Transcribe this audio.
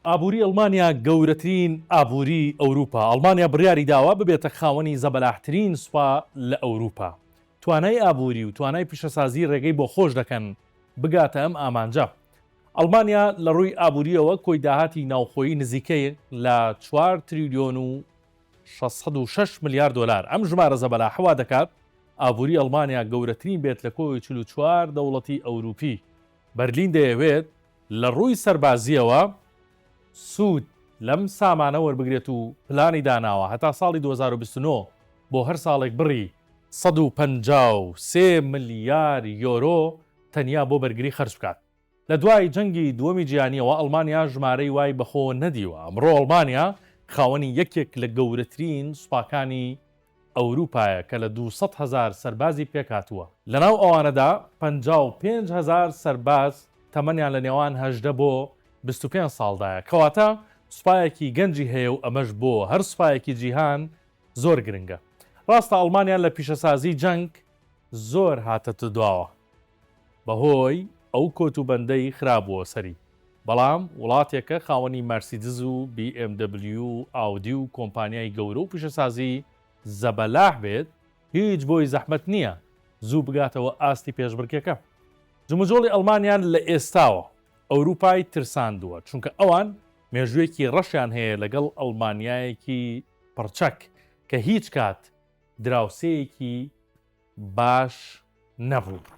ئابووری ئەڵمانیا گەورەترین ئابووری ئەوروپا. ئەڵمانیا بڕیاری داوا ببێتە خاوەنی زەبەلاحترین سوپا لە ئەوروپا. توانای ئابووری و توانای پیشەسازی ڕێگەی بۆ خۆش دەکەن بگاتە ئەم ئامانجە. ئەڵمانیا لە ڕووی ئابووریەوە کۆی داهاتی ناوخۆیی نزیکەی لە 4 تریلیۆن و 606 ملیار دلار. ئەم ژمارە زەبەلاحەوا دەکات ئابووری ئەڵمانیا گەورەترین بێت لە کۆی 44 دەوڵەتی ئەوروپی. بەرلین دەیەوێت لە ڕووی سەربازیەوە سوود لەم سامانە وەربگرێت و پلانی داناوە هەتا ساڵی 2029 بۆ هەر ساڵێک بڕی 153 ملیار یۆرۆ تەنیا بۆ بەرگری خەرج بکات. لە دوای جەنگی دووەمی جیهانیەوە ئەڵمانیا ژمارەی وای بەخۆ نەدیوە. ئەمڕۆ ئەڵمانیا خاوەنی یەکێک لە گەورەترین سوپاکانی ئەوروپایە کە لە 200,000 سەربازی پێکاتووە. لەناو ئەوانەدا 55,000 سەرباز تەمەنیان لە نێوان 18 بۆ 25 ساڵدایە، کەواتە سوپایەکی گەنجی هەیە و ئەمەش بۆ هەر سوپایەکی جیهان زۆر گرنگە. ڕاستە ئەڵمانیا لە پیشەسازی جەنگ زۆر هاتەتە دواوە بەهۆی ئەو کۆتوبەندەی خراپبووە سەری، بەڵام وڵاتێکە خاوەنی مەرسیدس و BMW و ئاودی و کۆمپانیای گەورە و پیشەسازی زەبەلاح بێت هیچ بۆی زەحمەت نییە زوو بگاتەوە ئاستی پێشبڕکێکە. جموجۆڵی ئەڵمانیان لە ئێستاوە ئەوروپای ترساندووە چونکە ئەوان مێژوویەکی ڕەشیان هەیە لەگەڵ ئەڵمانیایەکی پڕچەک کە هیچ کات دراوسەیەکی باش نەبوو.